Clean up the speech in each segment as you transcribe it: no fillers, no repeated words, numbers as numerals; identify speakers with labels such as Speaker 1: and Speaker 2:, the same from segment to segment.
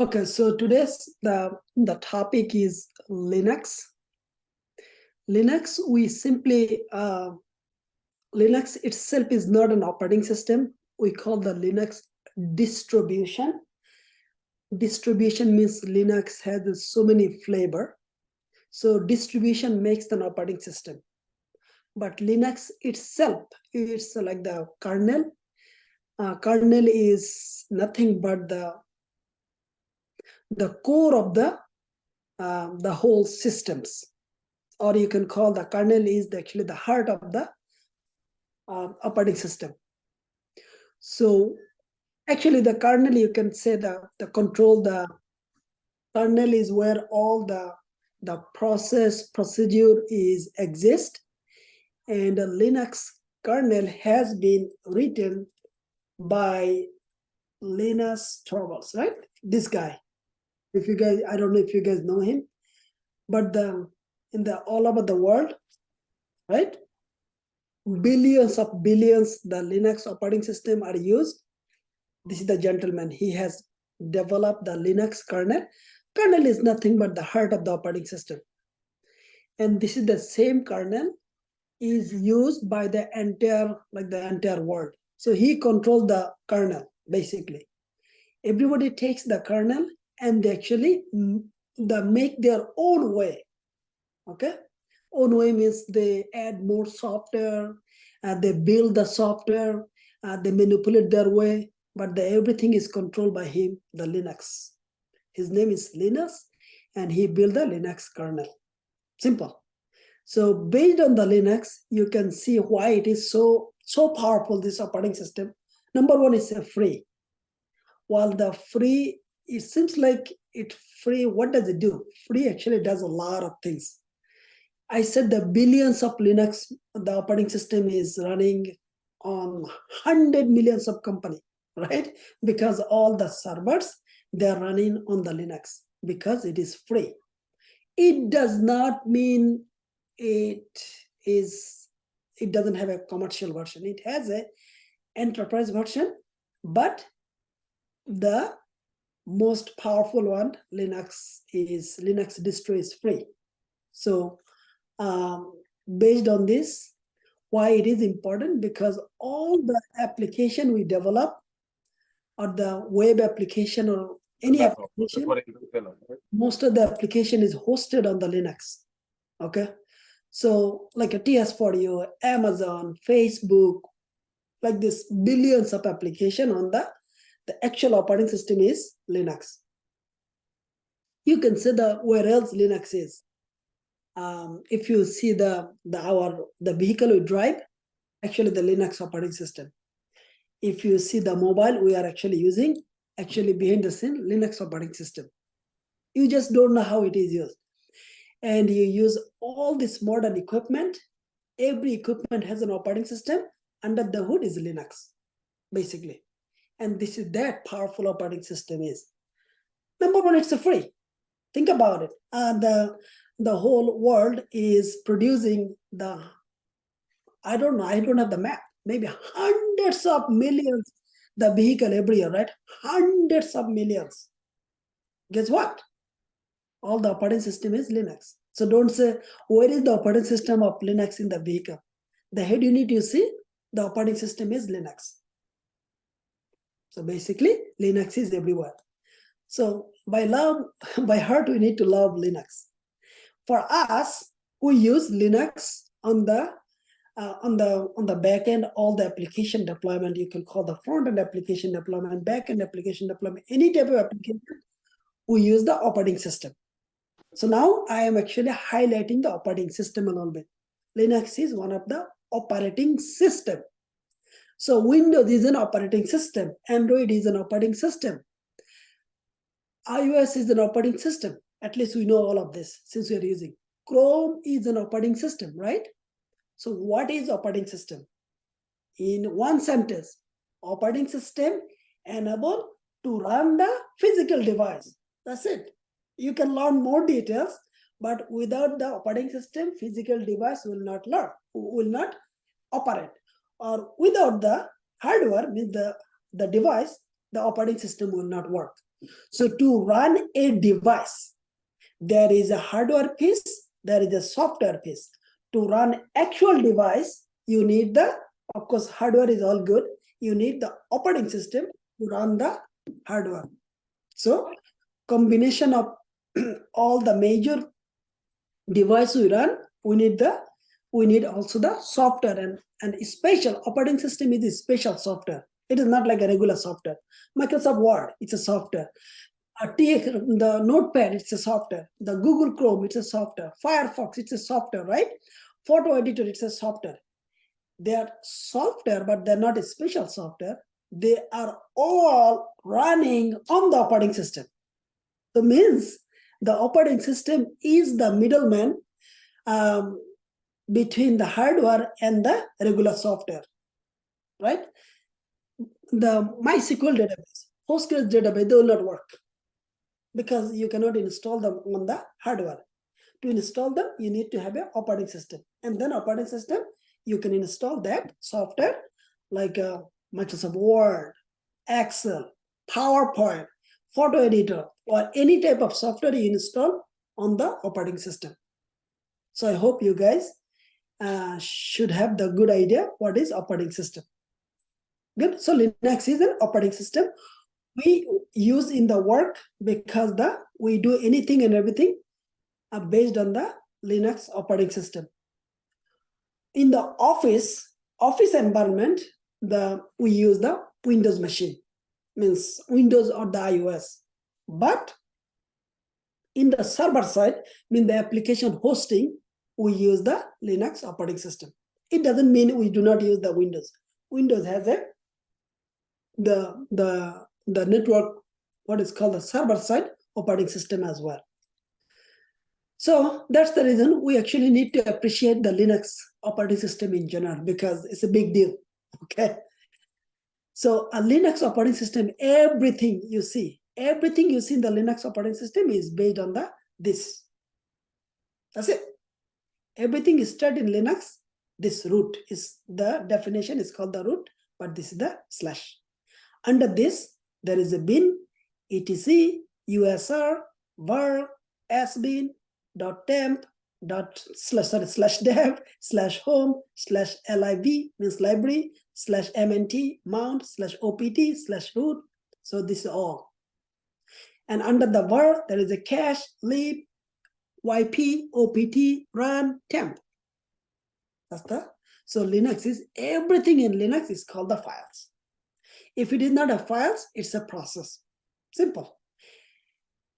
Speaker 1: Okay, so today's the topic is Linux. Linux, we simply Linux itself is not an operating system. We call the Linux distribution. Distribution means Linux has so many flavor. So distribution makes an operating system. But Linux itself, it's like the kernel. Kernel is nothing but the core of the whole systems, or you can call the kernel is actually the heart of the operating system. So actually the kernel, you can say the kernel is where all the procedure is exist, and the Linux kernel has been written by Linus Torvalds, right? This guy. If you guys, I don't know if you guys know him, but in the all over the world, right? Billions the Linux operating system are used. This is the gentleman. He has developed the Linux kernel. Kernel is nothing but the heart of the operating system. And this is the same kernel is used by the entire world. So he controls the kernel, basically. Everybody takes the kernel and they actually they make their own way. Okay? Own way means they add more software, they build the software, they manipulate their way, but everything is controlled by him, the Linux. His name is Linus, and he built the Linux kernel. Simple. So based on the Linux, you can see why it is so powerful, this operating system. Number one is free. While the free, it seems like it's free, what does it do? Free actually does a lot of things. I said the billions of Linux, the operating system is running on 100 millions of company, right? Because all the servers, they're running on the Linux because it is free. It does not mean it doesn't have a commercial version. It has a enterprise version, but the most powerful one, Linux distro is free. So based on this, why it is important, because all the application we develop, or the web application or any application, most of the application is hosted on the Linux. Okay, so like a TS4U, Amazon, Facebook, like this billions of application on the actual operating system is Linux. You can see where else Linux is. If you see the vehicle we drive, actually the Linux operating system. If you see the mobile we are actually using, actually behind the scene, Linux operating system. You just don't know how it is used. And you use all this modern equipment. Every equipment has an operating system. Under the hood is Linux, basically. And this is that powerful operating system is. Number one, it's free. Think about it. The whole world is producing I don't know, I don't have the map, maybe hundreds of millions the vehicle every year, right? Hundreds of millions. Guess what? All the operating system is Linux. So don't say, where is the operating system of Linux in the vehicle? The head unit you see, the operating system is Linux. So basically, Linux is everywhere. So by heart, we need to love Linux. For us, we use Linux on the back end, all the application deployment. You can call the front end application deployment, back end application deployment, any type of application, we use the operating system. So now I am actually highlighting the operating system a little bit. Linux is one of the operating system. So Windows is an operating system. Android is an operating system. iOS is an operating system. At least we know all of this since we are using. Chrome is an operating system, right? So what is operating system? In one sentence, operating system enable to run the physical device. That's it. You can learn more details, but without the operating system, physical device will not operate. Or without the hardware, means the device, the operating system will not work. So to run a device, there is a hardware piece, there is a software piece. To run actual device, you need the, of course, hardware is all good. You need the operating system to run the hardware. So combination of all the major device we run, we need also the software, and special operating system is a special software. It is not like a regular software. Microsoft Word, it's a software. The Notepad, it's a software. The Google Chrome, it's a software. Firefox, it's a software, right? Photo editor, it's a software. They are software, but they're not a special software. They are all running on the operating system. So means the operating system is the middleman between the hardware and the regular software, right? The MySQL database, Postgres database, they will not work because you cannot install them on the hardware. To install them, you need to have an operating system. And then operating system, you can install that software like Microsoft Word, Excel, PowerPoint, photo editor, or any type of software you install on the operating system. So I hope you guys should have the good idea what is operating system. Good. So Linux is an operating system we use in the work because we do anything and everything based on the Linux operating system. In the office environment, we use the Windows machine, means Windows or the iOS. But in the server side, mean the application hosting, we use the Linux operating system. It doesn't mean we do not use the Windows. Windows has the network, what is called the server side operating system as well. So that's the reason we actually need to appreciate the Linux operating system in general, because it's a big deal, okay? So a Linux operating system, everything you see in the Linux operating system is based on this. That's it. Everything is started in Linux. This root is the definition is called the root, but this is the slash. Under this, there is a bin, etc, usr, var, sbin, .temp, /dev, /home, /lib means library, /mnt, mount, /opt, /root. So this is all. And under the var, there is a cache, lib, yp, opt, run, temp. So Linux is, everything in Linux is called the files. If it is not a files, it's a process. Simple.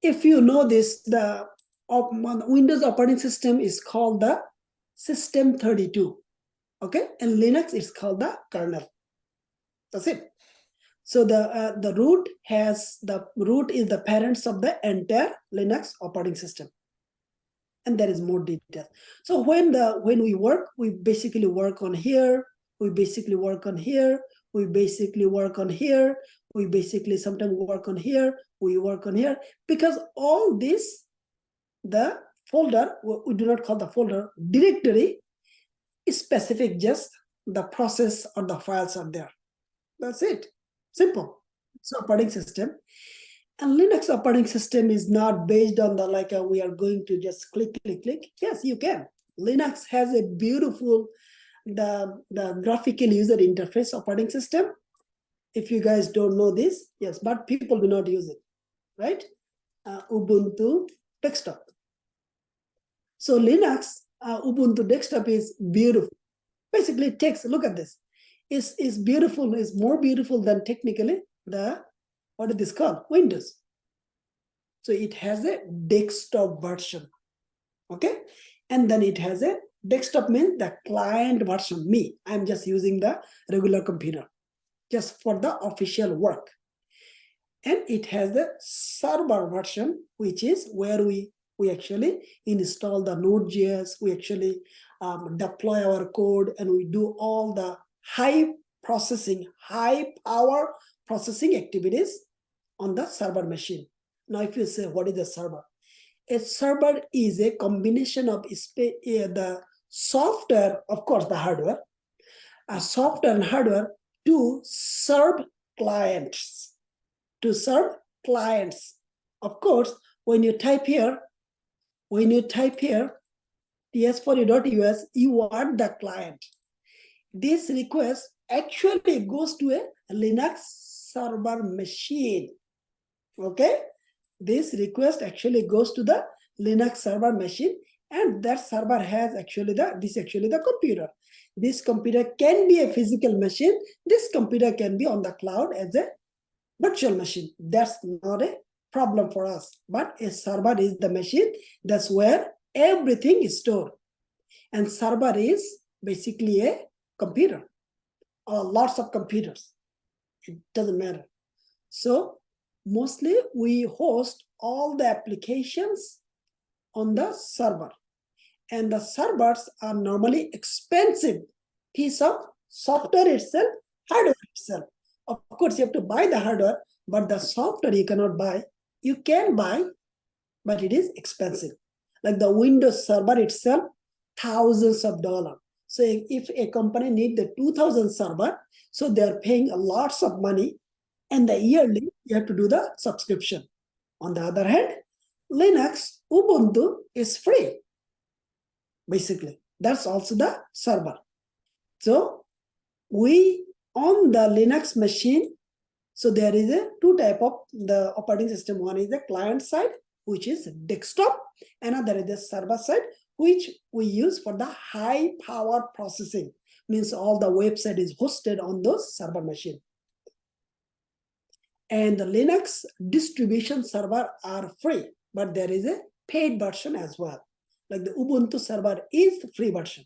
Speaker 1: If you know this, the Windows operating system is called the system.32. Okay, and Linux is called the kernel. That's it. So the root is the parents of the entire Linux operating system. And there is more detail. So when we work, we basically work on here, we basically work on here, we basically work on here, we basically sometimes work on here, we work on here, because all this, the folder, we do not call the folder, directory is specific, just the process or the files are there. That's it. Simple. It's operating system. And Linux operating system is not based on the we are going to just click. Yes, you can. Linux has a beautiful the graphical user interface operating system. If you guys don't know this, yes, but people do not use it, right? Ubuntu desktop. So Linux Ubuntu desktop is beautiful. Basically, it takes, look at this. Is beautiful, is more beautiful than technically what is this called? Windows. So it has a desktop version, okay? And then it has a desktop, means the client version. I'm just using the regular computer just for the official work. And it has the server version, which is where we actually install the Node.js, we actually deploy our code, and we do all the high power processing activities on the server machine. Now, if you say, what is a server? A server is a combination of the software, of course, the hardware, software and hardware to serve clients. To serve clients. Of course, when you type here ts4u.us, you want the client. This request actually goes to a Linux server machine. Okay, this request actually goes to the Linux server machine, and that server has actually the computer. This computer can be a physical machine. This computer can be on the cloud as a virtual machine. That's not a problem for us. But a server is the machine. That's where everything is stored. And server is basically a computer or lots of computers. It doesn't matter. So mostly we host all the applications on the server. And the servers are normally expensive piece of software itself, hardware itself. Of course, you have to buy the hardware, but the software you cannot buy. You can buy, but it is expensive. Like the Windows server itself, thousands of dollars. So if a company needs the 2000 server, so they're paying lots of money, and the yearly you have to do the subscription. On the other hand, Linux, Ubuntu is free. Basically, that's also the server. So we on the Linux machine, so there is a two type of the operating system. One is the client side, which is desktop. Another is the server side, which we use for the high power processing. Means all the website is hosted on those server machine. And the Linux distribution server are free, but there is a paid version as well. Like the Ubuntu server is the free version.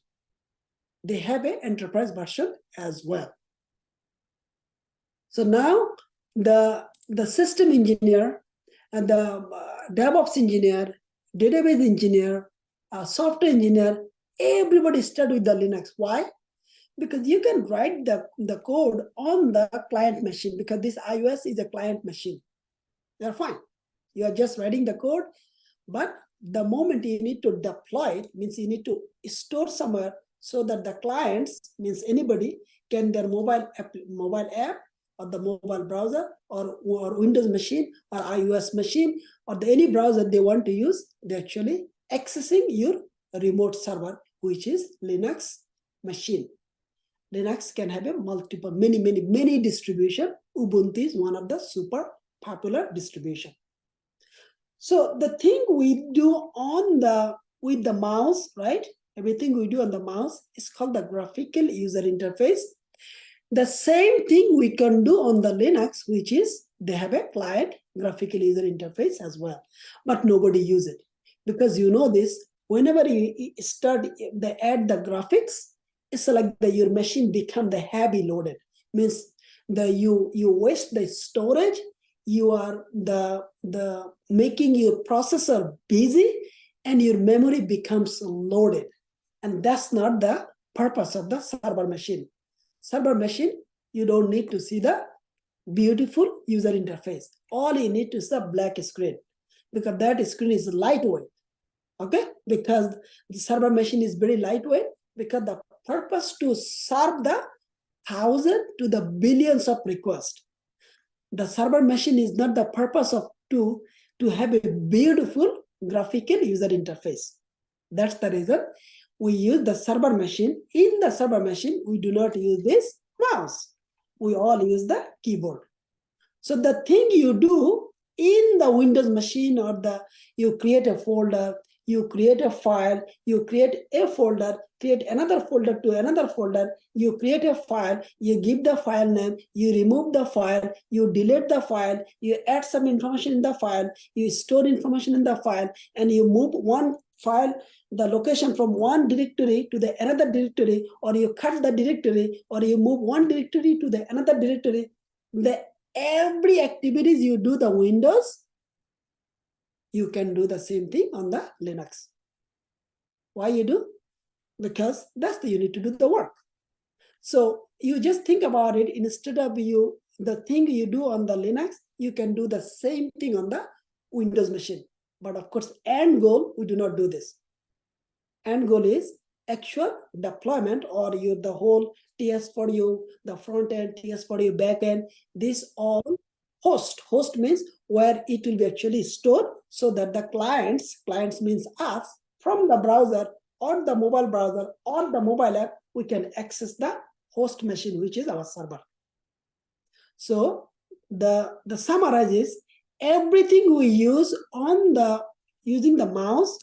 Speaker 1: They have an enterprise version as well. So now the system engineer and the DevOps engineer, database engineer, software engineer, everybody start with the Linux. Why? Because you can write the code on the client machine, because this iOS is a client machine. You're fine. You are just writing the code, but the moment you need to deploy it, means you need to store somewhere so that the clients, means anybody, can their mobile app or the mobile browser or Windows machine or iOS machine or any browser they want to use, they're actually accessing your remote server, which is Linux machine. Linux can have a multiple, many distribution. Ubuntu is one of the super popular distribution. So the thing we do with the mouse, right? Everything we do on the mouse is called the graphical user interface. The same thing we can do on the Linux, which is they have a client graphical user interface as well, but nobody use it, because you know this. Whenever you start, they add the graphics, it's like your machine become the heavy loaded. Means you waste the storage. You are the making your processor busy, and your memory becomes loaded, and that's not the purpose of the server machine. Server machine, you don't need to see the beautiful user interface. All you need to see a black screen, because that screen is lightweight. Okay, because the server machine is very lightweight, because the purpose to serve the thousand to the billions of requests. The server machine is not the purpose of to have a beautiful graphical user interface. That's the reason we use the server machine. In the server machine, we do not use this mouse. We all use the keyboard. So the thing you do in the Windows machine, or you create a folder, you create a file, you create a folder, create another folder to another folder, you create a file, you give the file name, you remove the file, you delete the file, you add some information in the file, you store information in the file, and you move one file, the location from one directory to the another directory, or you cut the directory, or you move one directory to the another directory. Every activities you do the Windows, you can do the same thing on the Linux. Why you do? Because you need to do the work. So you just think about it. Instead of the thing you do on the Linux, you can do the same thing on the Windows machine. But of course, end goal, we do not do this. End goal is actual deployment, or the whole TS4U, the front end, TS4U back end, this all Host means where it will be actually stored, so that the clients means us, from the browser or the mobile browser or the mobile app, we can access the host machine, which is our server. So the summarize is everything we use on the using the mouse,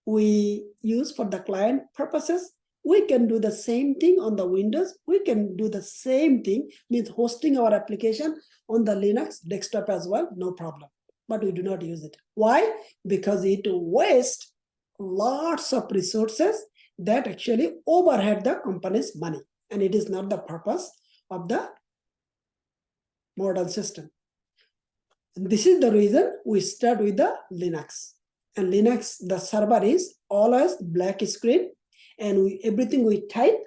Speaker 1: we use for the client purposes. We can do the same thing on the Windows. We can do the same thing, means hosting our application on the Linux desktop as well, no problem. But we do not use it. Why? Because it wastes lots of resources that actually overhead the company's money. And it is not the purpose of the modern system. And this is the reason we start with the Linux. And Linux, the server is always black screen, and everything we type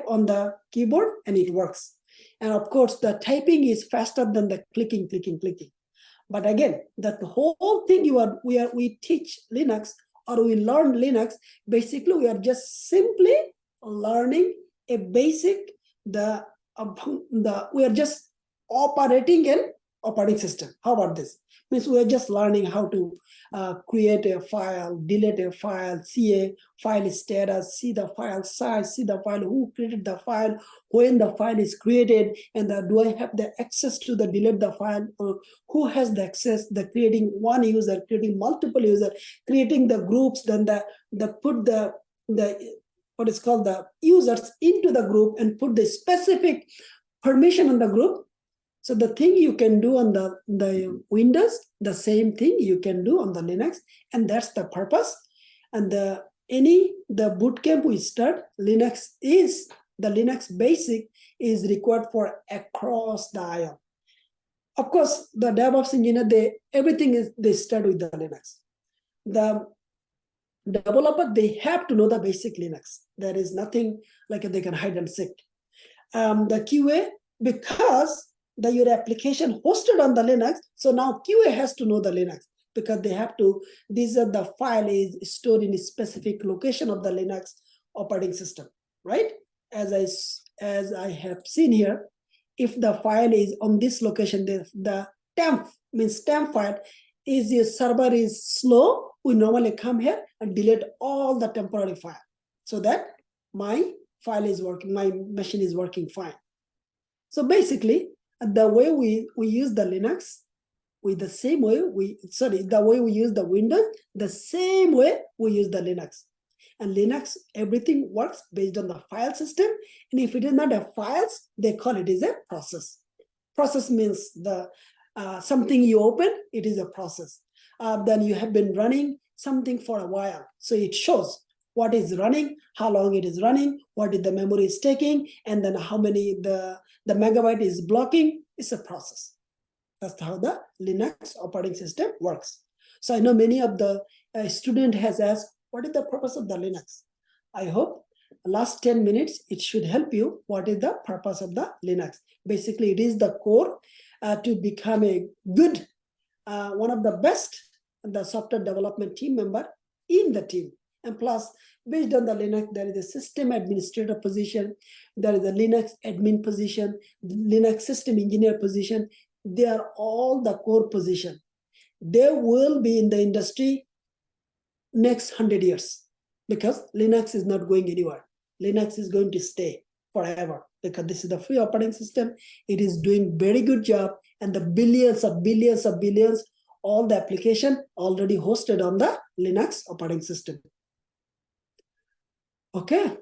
Speaker 1: on the keyboard and it works. And of course, the typing is faster than the clicking. But again, that the whole thing we teach Linux or we learn Linux, basically we are just simply learning a basic, we are just operating an operating system. How about this? Means we are just learning how to create a file, delete a file, see a file status, see the file size, see the file, who created the file, when the file is created, and do I have the access to the delete the file, or who has the access, the creating one user, creating multiple user, creating the groups, then the put the what is called the users into the group and put the specific permission on the group. So the thing you can do on the Windows, the same thing you can do on the Linux, and that's the purpose. And the bootcamp we start, Linux basic is required for across the aisle. Of course, the DevOps engineer, they start with the Linux. The developer, they have to know the basic Linux. There is nothing like they can hide and seek. The QA, because your application hosted on the Linux, so now QA has to know the Linux, because they have to, the file is stored in a specific location of the Linux operating system, right? As I have seen here, if the file is on this location, the temp file is your server is slow, we normally come here and delete all the temporary file so that my file is working, my machine is working fine. So basically, the way we use the Linux, with the same way the way we use the Windows, the same way we use the Linux. And Linux, everything works based on the file system. And if it is not a files, they call it is a process. Process means something you open, it is a process. Then you have been running something for a while. So it shows what is running, how long it is running, what is the memory is taking, and then how many the megabyte is blocking. It's a process. That's how the Linux operating system works. So I know many of the student has asked, what is the purpose of the Linux? I hope the last 10 minutes, it should help you. What is the purpose of the Linux? Basically, it is the core to become a good, one of the best, the software development team member in the team. And plus, based on the Linux, there is a system administrator position, there is a Linux admin position, Linux system engineer position. They are all the core position. They will be in the industry next 100 years, because Linux is not going anywhere. Linux is going to stay forever, because this is the free operating system. It is doing very good job, and the billions, all the application already hosted on the Linux operating system. Okay,